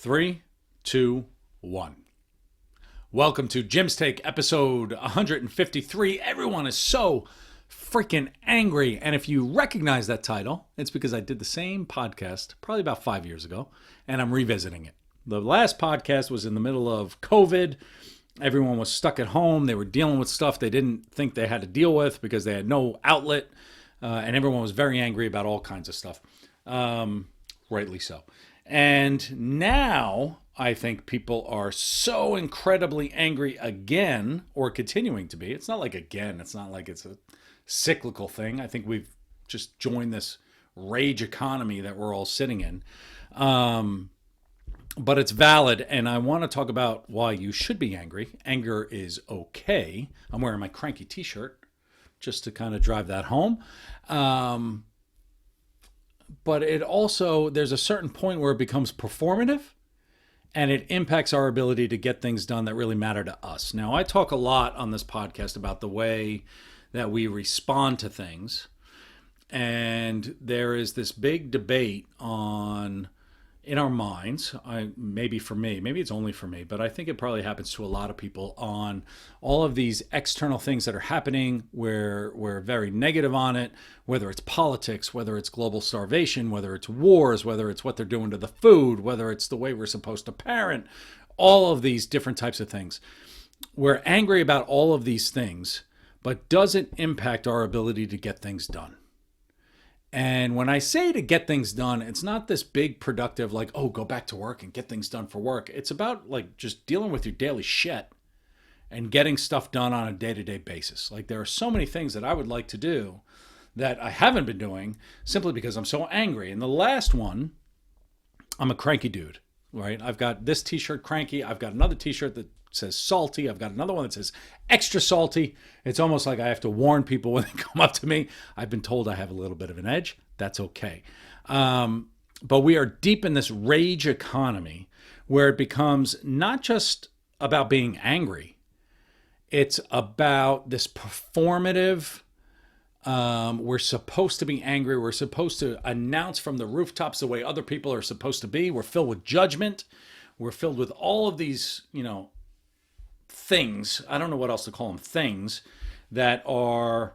Three, two, one. Welcome to Jim's Take, episode 153. Everyone is so freaking angry. And if you recognize that title, it's because I did the same podcast probably about 5 years ago, and I'm revisiting it. The last podcast was in the middle of COVID. Everyone was stuck at home. They were dealing with stuff they didn't think they had to deal with because they had no outlet. And everyone was very angry about all kinds of stuff. Rightly so. And now I think people are so incredibly angry again, or continuing to be. It's not like again, it's not like it's a cyclical thing. I think we've just joined this rage economy that we're all sitting in. But it's valid, and I want to talk about why you should be angry. Anger is okay. I'm wearing my cranky t-shirt just to kind of drive that home. But it also, there's a certain point where it becomes performative and it impacts our ability to get things done that really matter to us. Now, I talk a lot on this podcast about the way that we respond to things. And there is this big debate on, in our minds, maybe for me, maybe it's only for me, but I think it probably happens to a lot of people, on all of these external things that are happening where we're very negative on it, whether it's politics, whether it's global starvation, whether it's wars, whether it's what they're doing to the food, whether it's the way we're supposed to parent, all of these different types of things. We're angry about all of these things, but does it impact our ability to get things done? And when I say to get things done, it's not this big productive, like, oh, go back to work and get things done for work. It's about like just dealing with your daily shit and getting stuff done on a day-to-day basis. Like, there are so many things that I would like to do that I haven't been doing simply because I'm so angry. And the last one, I'm a cranky dude, right? I've got this t-shirt, cranky. I've got another t-shirt that says salty. I've got another one that says extra salty. It's almost like I have to warn people when they come up to me. I've been told I have a little bit of an edge. That's okay. But we are deep in this rage economy where it becomes not just about being angry. It's about this performative. We're supposed to be angry. We're supposed to announce from the rooftops the way other people are supposed to be. We're filled with judgment. We're filled with all of these, things, I don't know what else to call them, things that are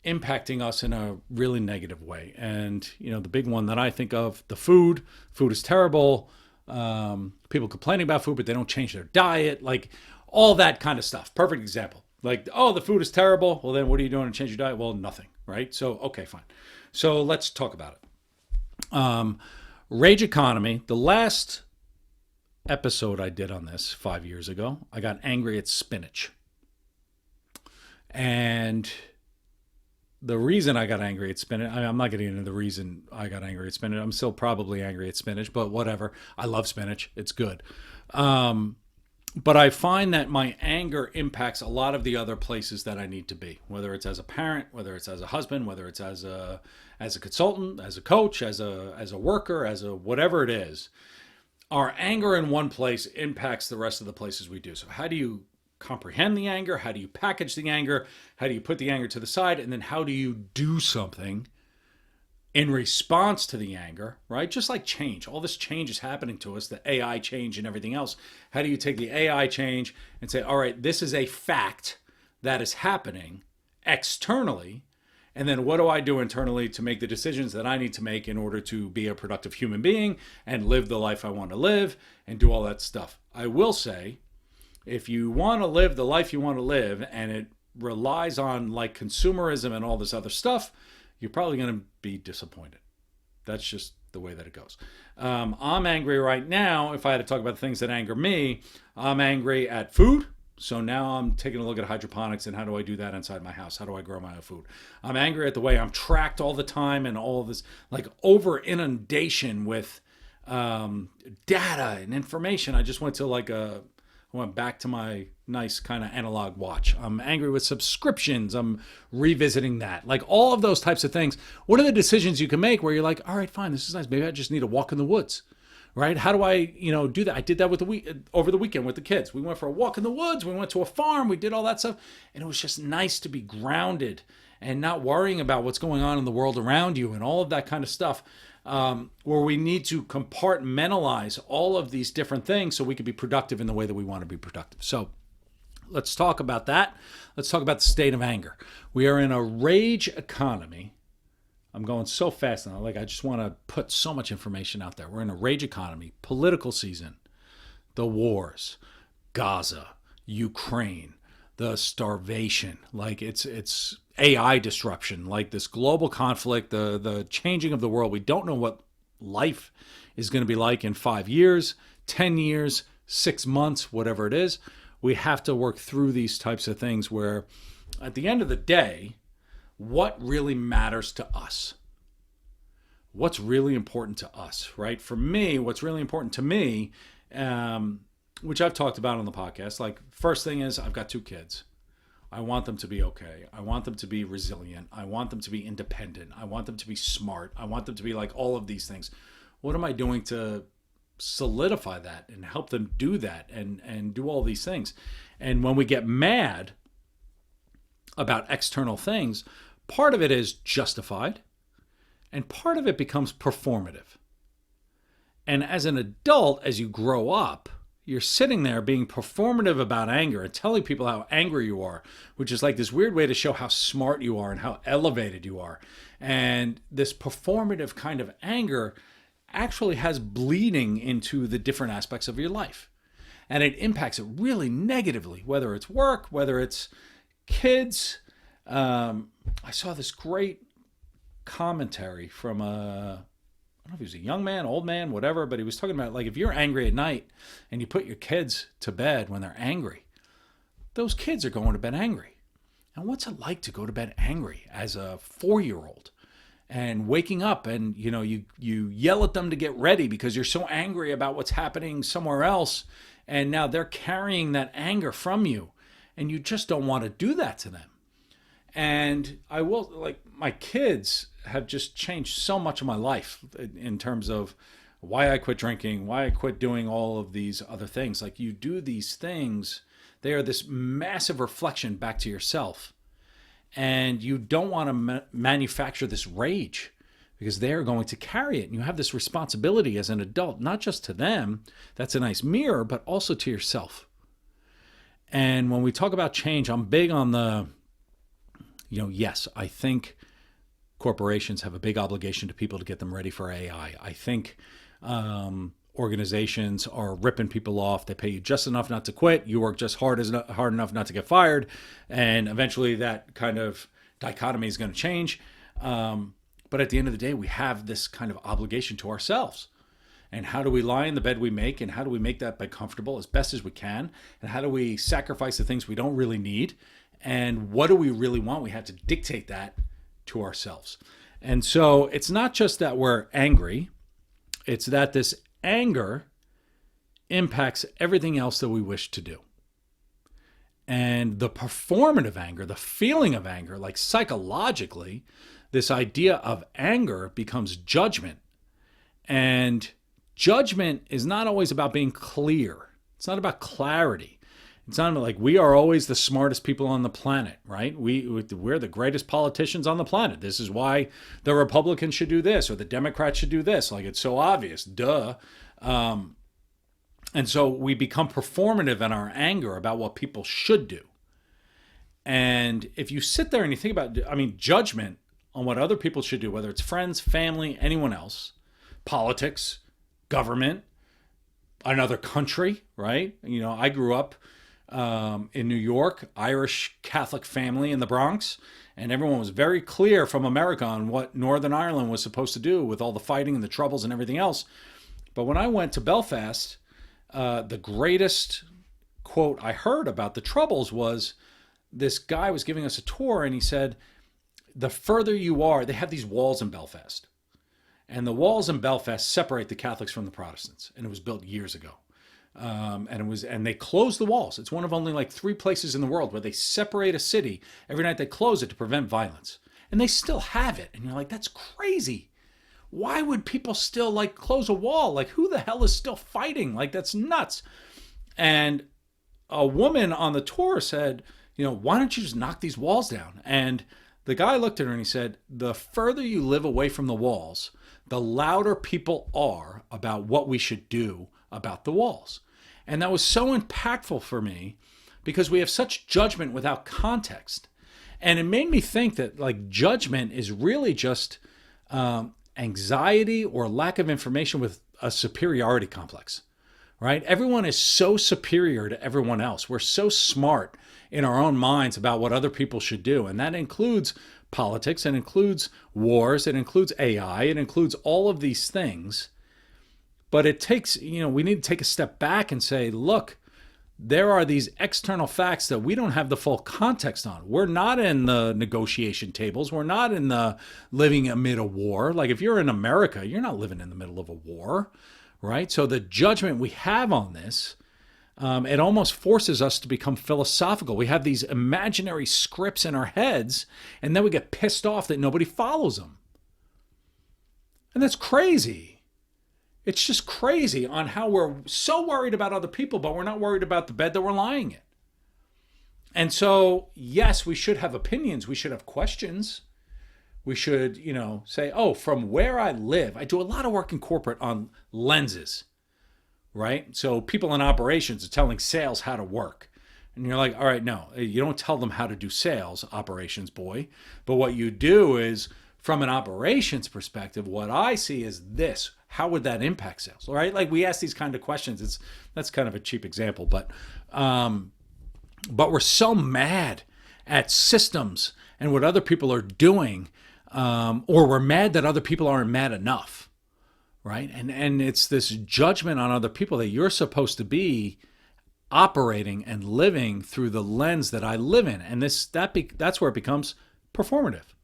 impacting us in a really negative way. And, the big one that I think of, the food is terrible. People complaining about food, but they don't change their diet, like all that kind of stuff. Perfect example. Like, oh, the food is terrible. Well, then what are you doing to change your diet? Well, nothing, right? So, okay, fine. So let's talk about it. Rage economy, the last episode I did on this 5 years ago, I got angry at spinach. And the reason I got angry at spinach, I'm not getting into the reason I got angry at spinach. I'm still probably angry at spinach, but whatever. I love spinach. It's good. But I find that my anger impacts a lot of the other places that I need to be, whether it's as a parent, whether it's as a husband, whether it's as a consultant, as a coach, as a worker, as a whatever it is. Our anger in one place impacts the rest of the places we do. So how do you comprehend the anger? How do you package the anger? How do you put the anger to the side? And then how do you do something in response to the anger, right? Just like change. All this change is happening to us, the AI change and everything else. How do you take the AI change and say, all right, this is a fact that is happening externally, and then what do I do internally to make the decisions that I need to make in order to be a productive human being and live the life I want to live and do all that stuff? I will say, if you want to live the life you want to live and it relies on like consumerism and all this other stuff, you're probably going to be disappointed. That's just the way that it goes. I'm angry right now. If I had to talk about the things that anger me, I'm angry at food. So now I'm taking a look at hydroponics and how do I do that inside my house? How do I grow my own food? I'm angry at the way I'm tracked all the time and all of this like over inundation with data and information. I just went to I went back to my nice kind of analog watch. I'm angry with subscriptions. I'm revisiting that. Like all of those types of things. What are the decisions you can make where you're like, all right, fine, this is nice. Maybe I just need a walk in the woods. Right? How do I, do that? I did that over the weekend with the kids. We went for a walk in the woods. We went to a farm. We did all that stuff. And it was just nice to be grounded and not worrying about what's going on in the world around you and all of that kind of stuff. where we need to compartmentalize all of these different things so we can be productive in the way that we want to be productive. So let's talk about that. Let's talk about the state of anger. We are in a rage economy. I'm going so fast now. Like, I just want to put so much information out there. We're in a rage economy, political season, the wars, Gaza, Ukraine, the starvation, like it's AI disruption, like this global conflict, the changing of the world. We don't know what life is going to be like in 5 years, 10 years, 6 months, whatever it is. We have to work through these types of things where at the end of the day, what really matters to us? What's really important to us, right? For me, what's really important to me, which I've talked about on the podcast, like first thing is I've got 2 kids. I want them to be okay. I want them to be resilient. I want them to be independent. I want them to be smart. I want them to be like all of these things. What am I doing to solidify that and help them do that and do all these things? And when we get mad about external things, part of it is justified and part of it becomes performative. And as an adult, as you grow up, you're sitting there being performative about anger and telling people how angry you are, which is like this weird way to show how smart you are and how elevated you are. And this performative kind of anger actually has bleeding into the different aspects of your life. And it impacts it really negatively, whether it's work, whether it's kids. I saw this great commentary from I don't know if he was a young man, old man, whatever, but he was talking about, like, if you're angry at night and you put your kids to bed when they're angry, those kids are going to bed angry. And what's it like to go to bed angry as a 4-year-old and waking up and, you yell at them to get ready because you're so angry about what's happening somewhere else. And now they're carrying that anger from you and you just don't want to do that to them. And I will, like, my kids have just changed so much of my life in terms of why I quit drinking, why I quit doing all of these other things. Like, you do these things, they are this massive reflection back to yourself. And you don't want to manufacture this rage because they're going to carry it. And you have this responsibility as an adult, not just to them, that's a nice mirror, but also to yourself. And when we talk about change, I'm big on the, yes, I think corporations have a big obligation to people to get them ready for AI. I think organizations are ripping people off. They pay you just enough not to quit. You work just hard enough not to get fired. And eventually that kind of dichotomy is going to change. But at the end of the day, we have this kind of obligation to ourselves. And how do we lie in the bed we make? And how do we make that bed comfortable as best as we can? And how do we sacrifice the things we don't really need? And what do we really want? We have to dictate that to ourselves. And so it's not just that we're angry, it's that this anger impacts everything else that we wish to do. And the performative anger, the feeling of anger, like psychologically, this idea of anger becomes judgment. And judgment is not always about being clear. It's not about clarity. It's not like we are always the smartest people on the planet, right? We're the greatest politicians on the planet. This is why the Republicans should do this or the Democrats should do this. Like, it's so obvious, duh. And so we become performative in our anger about what people should do. And if you sit there and you think about, judgment on what other people should do, whether it's friends, family, anyone else, politics, government, another country, right? I grew up in New York, Irish Catholic family in the Bronx, and everyone was very clear from America on what Northern Ireland was supposed to do with all the fighting and the troubles and everything else. But when I went to Belfast, the greatest quote I heard about the troubles was this guy was giving us a tour and he said, the further you are, they have these walls in Belfast. And the walls in Belfast separate the Catholics from the Protestants. And it was built years ago. And they close the walls. It's one of only like 3 places in the world where they separate a city. Every night they close it to prevent violence. And they still have it. And you're like, that's crazy. Why would people still like close a wall? Like, who the hell is still fighting? Like, that's nuts. And a woman on the tour said, why don't you just knock these walls down? And the guy looked at her and he said, the further you live away from the walls, the louder people are about what we should do about the walls. And that was so impactful for me because we have such judgment without context. And it made me think that like judgment is really just anxiety or lack of information with a superiority complex, right? Everyone is so superior to everyone else. We're so smart in our own minds about what other people should do. And that includes politics, it includes wars, it includes AI, it includes all of these things. But it takes, we need to take a step back and say, look, there are these external facts that we don't have the full context on. We're not in the negotiation tables. We're not in the living amid a war. Like if you're in America, you're not living in the middle of a war, right? So the judgment we have on this, it almost forces us to become philosophical. We have these imaginary scripts in our heads, and then we get pissed off that nobody follows them. And that's crazy. It's just crazy on how we're so worried about other people, but we're not worried about the bed that we're lying in. And so, yes, we should have opinions. We should have questions. We should, say, oh, from where I live, I do a lot of work in corporate on lenses, right? So people in operations are telling sales how to work. And you're like, all right, no, you don't tell them how to do sales, operations boy. But what you do is, from an operations perspective, what I see is this. How would that impact sales, right? Like we ask these kind of questions. That's kind of a cheap example, but we're so mad at systems and what other people are doing, or we're mad that other people aren't mad enough, right? And it's this judgment on other people that you're supposed to be operating and living through the lens that I live in, and that's where it becomes performative,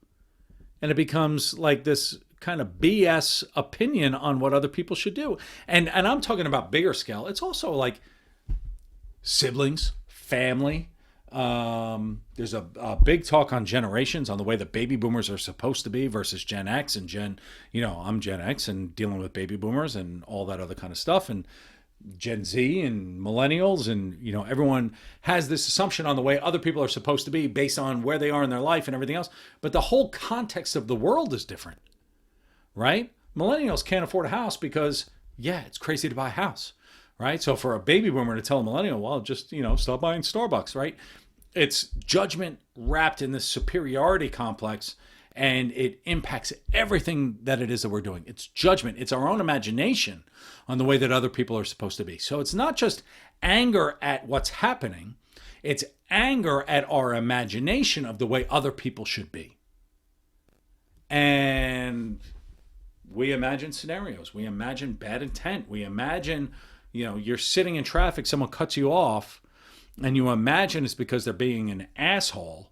and it becomes like this kind of BS opinion on what other people should do. And I'm talking about bigger scale. It's also like siblings, family. There's a big talk on generations, on the way that baby boomers are supposed to be versus Gen X and I'm Gen X and dealing with baby boomers and all that other kind of stuff. And Gen Z and millennials and, everyone has this assumption on the way other people are supposed to be based on where they are in their life and everything else. But the whole context of the world is different. Right? Millennials can't afford a house because, it's crazy to buy a house, right? So for a baby boomer to tell a millennial, well, just, stop buying Starbucks, right? It's judgment wrapped in this superiority complex, and it impacts everything that it is that we're doing. It's judgment. It's our own imagination on the way that other people are supposed to be. So it's not just anger at what's happening. It's anger at our imagination of the way other people should be. And we imagine scenarios. We imagine bad intent. We imagine, you're sitting in traffic, someone cuts you off, and you imagine it's because they're being an asshole,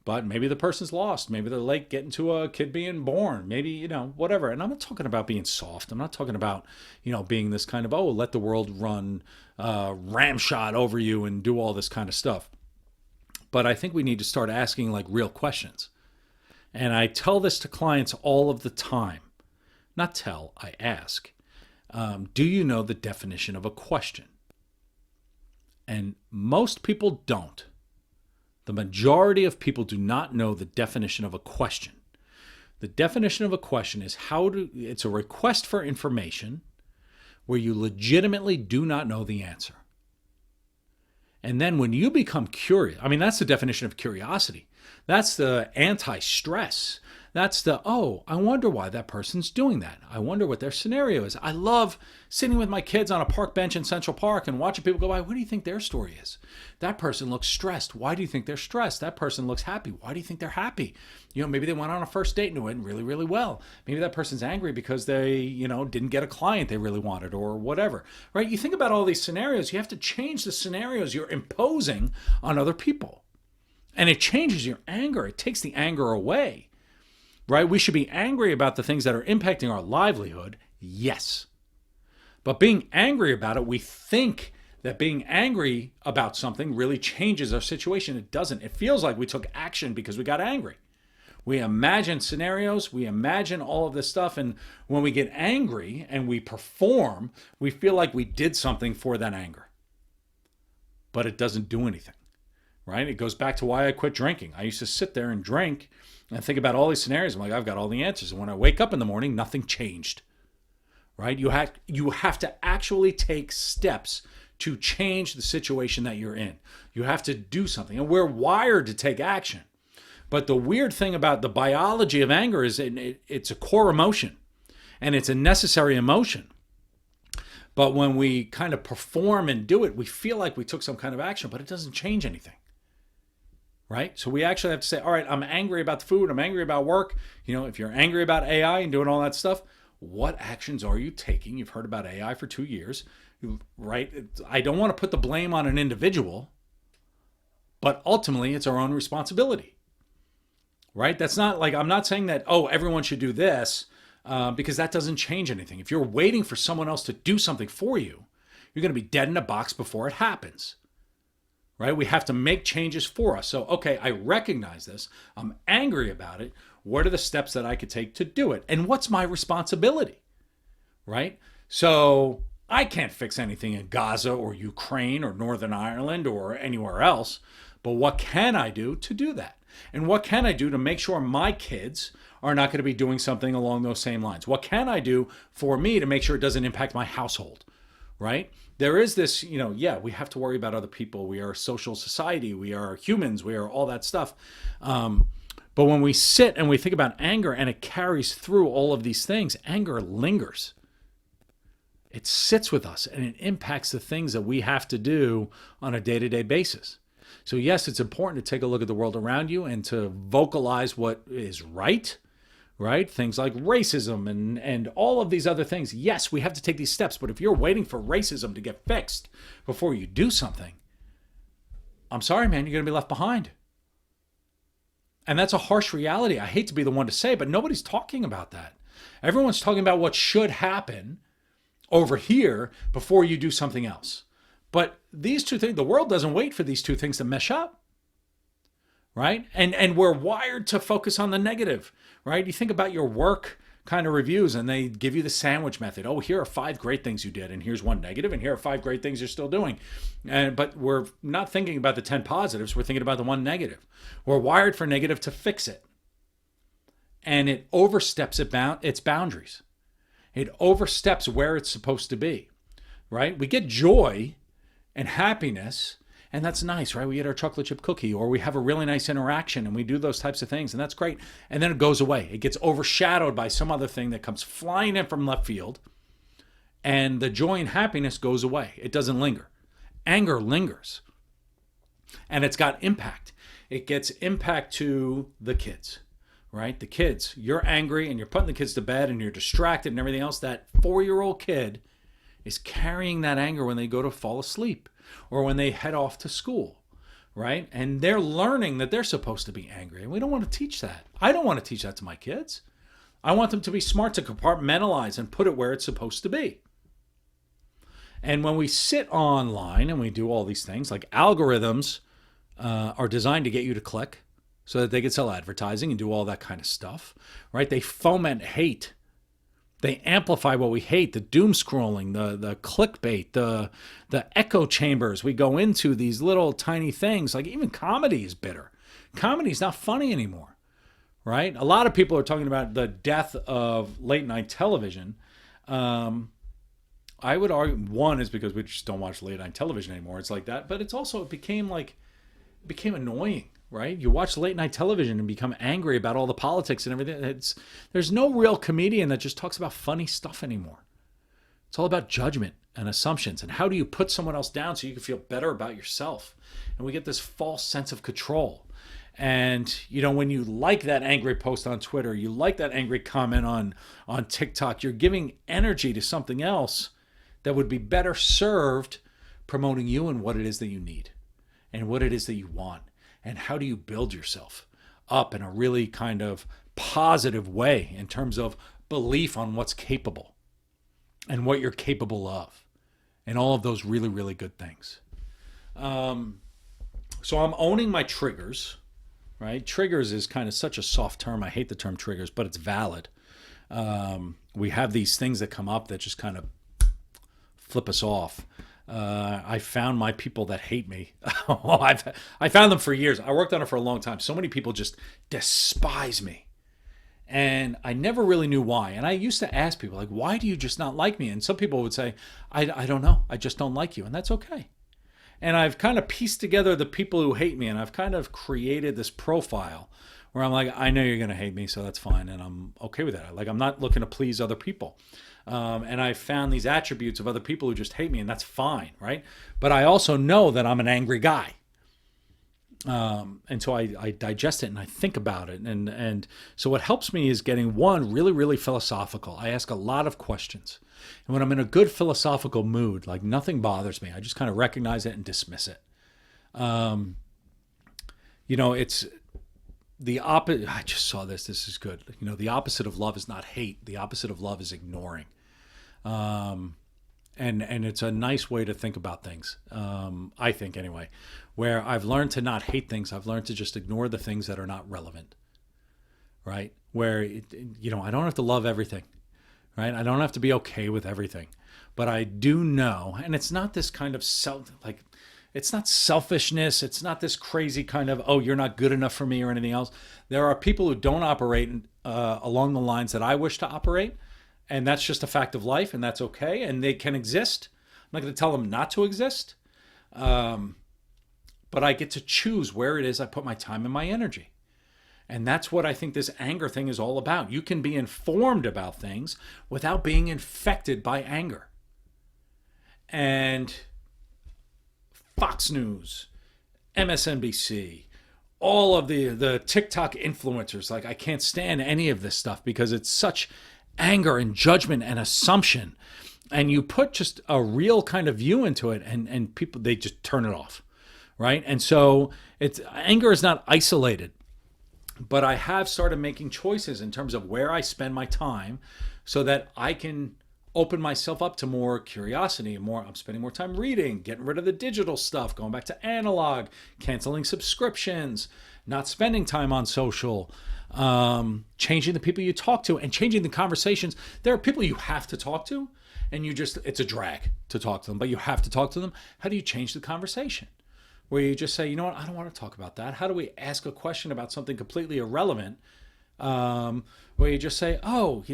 but maybe the person's lost. Maybe they're late getting to a kid being born. Maybe, whatever. And I'm not talking about being soft. I'm not talking about, being this kind of, let the world run ramshot over you and do all this kind of stuff. But I think we need to start asking like real questions. And I tell this to clients all of the time. Not tell, I ask. Do you know the definition of a question? And most people don't. The majority of people do not know the definition of a question. The definition of a question is it's a request for information where you legitimately do not know the answer. And then when you become curious, that's the definition of curiosity. That's the anti-stress. That's the, I wonder why that person's doing that. I wonder what their scenario is. I love sitting with my kids on a park bench in Central Park and watching people go by. What do you think their story is? That person looks stressed. Why do you think they're stressed? That person looks happy. Why do you think they're happy? Maybe they went on a first date and it went really, really well. Maybe that person's angry because they, didn't get a client they really wanted or whatever, right? You think about all these scenarios. You have to change the scenarios you're imposing on other people. And it changes your anger. It takes the anger away. Right? We should be angry about the things that are impacting our livelihood. Yes. But being angry about it, we think that being angry about something really changes our situation. It doesn't. It feels like we took action because we got angry. We imagine scenarios. We imagine all of this stuff. And when we get angry and we perform, we feel like we did something for that anger. But it doesn't do anything. right? It goes back to why I quit drinking. I used to sit there and drink and think about all these scenarios. I'm like, I've got all the answers. And when I wake up in the morning, nothing changed, right? You have to actually take steps to change the situation that you're in. You have to do something. And we're wired to take action. But the weird thing about the biology of anger is it's a core emotion, and it's a necessary emotion. But when we kind of perform and do it, we feel like we took some kind of action, but it doesn't change anything, right? So we actually have to say, all right, I'm angry about the food. I'm angry about work. If you're angry about AI and doing all that stuff, what actions are you taking? You've heard about AI for 2 years, right? I don't want to put the blame on an individual, but ultimately it's our own responsibility. Right? That's not like, I'm not saying that, everyone should do this, because that doesn't change anything. If you're waiting for someone else to do something for you, you're going to be dead in a box before it happens. Right? We have to make changes for us. So, okay, I recognize this. I'm angry about it. What are the steps that I could take to do it? And what's my responsibility? Right? So I can't fix anything in Gaza or Ukraine or Northern Ireland or anywhere else. But what can I do to do that? And what can I do to make sure my kids are not going to be doing something along those same lines? What can I do for me to make sure it doesn't impact my household, right? There is this, we have to worry about other people. We are a social society. We are humans. We are all that stuff. But when we sit and we think about anger and it carries through all of these things, anger lingers. It sits with us and it impacts the things that we have to do on a day-to-day basis. So yes, it's important to take a look at the world around you and to vocalize what is right? Things like racism and all of these other things. Yes, we have to take these steps, but if you're waiting for racism to get fixed before you do something, I'm sorry, man, you're going to be left behind. And that's a harsh reality. I hate to be the one to say, but nobody's talking about that. Everyone's talking about what should happen over here before you do something else. But these two things, the world doesn't wait for these two things to mesh up, right? And we're wired to focus on the negative, right? You think about your work kind of reviews and they give you the sandwich method. Oh, here are 5 great things you did, and here's 1 negative, and here are 5 great things you're still doing. But we're not thinking about the 10 positives. We're thinking about the 1 negative. We're wired for negative to fix it. And it oversteps its boundaries. It oversteps where it's supposed to be, right? We get joy and happiness, and that's nice, right? We eat our chocolate chip cookie, or we have a really nice interaction, and we do those types of things, and that's great. And then it goes away. It gets overshadowed by some other thing that comes flying in from left field, and the joy and happiness goes away. It doesn't linger. Anger lingers, and it's got impact. It gets impact to the kids, right? The kids, you're angry, and you're putting the kids to bed, and you're distracted and everything else. That 4-year-old kid is carrying that anger when they go to fall asleep or when they head off to school, right? And they're learning that they're supposed to be angry. And we don't want to teach that. I don't want to teach that to my kids. I want them to be smart, to compartmentalize and put it where it's supposed to be. And when we sit online and we do all these things, like algorithms are designed to get you to click so that they can sell advertising and do all that kind of stuff, right? They foment hate. They amplify what we hate, the doom scrolling, the clickbait, the echo chambers. We go into these little tiny things, like even comedy is bitter. Comedy's not funny anymore, right? A lot of people are talking about the death of late night television. I would argue one is because we just don't watch late night television anymore. It's like that, but it's also, it became annoying. Right? You watch late night television and become angry about all the politics and everything. There's no real comedian that just talks about funny stuff anymore. It's all about judgment and assumptions. And how do you put someone else down so you can feel better about yourself? And we get this false sense of control. And, when you like that angry post on Twitter, you like that angry comment on TikTok, you're giving energy to something else that would be better served promoting you and what it is that you need and what it is that you want. And how do you build yourself up in a really kind of positive way in terms of belief on what's capable and what you're capable of and all of those really, really good things. So I'm owning my triggers, right? Triggers is kind of such a soft term. I hate the term triggers, but it's valid. We have these things that come up that just kind of flip us off. I found my people that hate me. I found them for years. I worked on it for a long time. So many people just despise me. And I never really knew why. And I used to ask people, like, why do you just not like me? And some people would say, I don't know. I just don't like you. And that's okay. And I've kind of pieced together the people who hate me. And I've kind of created this profile where I'm like, I know you're going to hate me, so that's fine. And I'm okay with that. Like, I'm not looking to please other people. And I found these attributes of other people who just hate me, and that's fine, right? But I also know that I'm an angry guy. And so I digest it and I think about it. And so what helps me is getting, one, really, really philosophical. I ask a lot of questions. And when I'm in a good philosophical mood, like nothing bothers me. I just kind of recognize it and dismiss it. It's the opposite. I just saw this. This is good. The opposite of love is not hate. The opposite of love is ignoring. And it's a nice way to think about things, I think anyway, where I've learned to not hate things. I've learned to just ignore the things that are not relevant, right? Where, I don't have to love everything, right? I don't have to be okay with everything. But I do know, and it's not this kind of it's not selfishness. It's not this crazy kind of, oh, you're not good enough for me or anything else. There are people who don't operate along the lines that I wish to operate. And that's just a fact of life, and that's okay, and they can exist. I'm not going to tell them not to exist, but I get to choose where it is I put my time and my energy. And that's what I think this anger thing is all about. You can be informed about things without being infected by anger. And Fox News, MSNBC, all of the TikTok influencers, like, I can't stand any of this stuff because it's such anger and judgment and assumption, and you put just a real kind of view into it, and people, they just turn it off, right? And so anger is not isolated, but I have started making choices in terms of where I spend my time so that I can open myself up to more curiosity and I'm spending more time reading, getting rid of the digital stuff, going back to analog, canceling subscriptions, not spending time on social, changing the people you talk to and changing the conversations. There are people you have to talk to, and it's a drag to talk to them, but you have to talk to them. How do you change the conversation? Where you just say, you know what, I don't want to talk about that. How do we ask a question about something completely irrelevant? Where you just say, oh,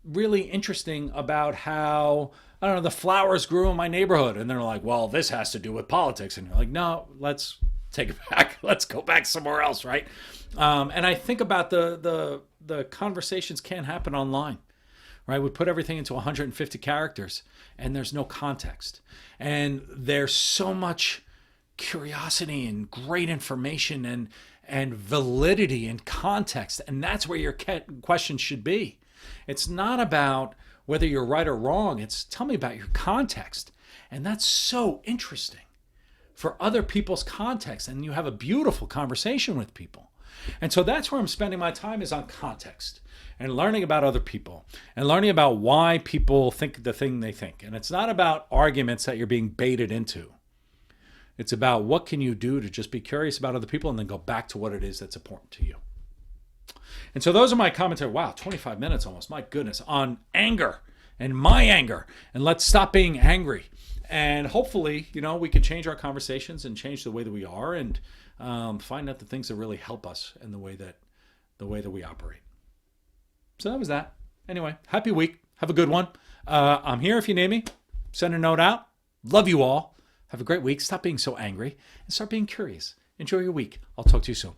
really interesting about how, I don't know, the flowers grew in my neighborhood. And they're like, well, this has to do with politics. And you're like, no, let's take it back. Let's go back somewhere else, right? And I think about the conversations can't happen online, right? We put everything into 150 characters and there's no context. And there's so much curiosity and great information and validity and context. And that's where your question should be. It's not about whether you're right or wrong. It's tell me about your context. And that's so interesting for other people's context. And you have a beautiful conversation with people. And so that's where I'm spending my time, is on context and learning about other people and learning about why people think the thing they think. And it's not about arguments that you're being baited into. It's about what can you do to just be curious about other people and then go back to what it is that's important to you. And so those are my commentary. Wow, 25 minutes almost, my goodness, on anger and my anger. And let's stop being angry. And hopefully, we can change our conversations and change the way that we are, and find out the things that really help us in the way that we operate. So that was that. Anyway, happy week. Have a good one. I'm here if you need me. Send a note out. Love you all. Have a great week. Stop being so angry and start being curious. Enjoy your week. I'll talk to you soon.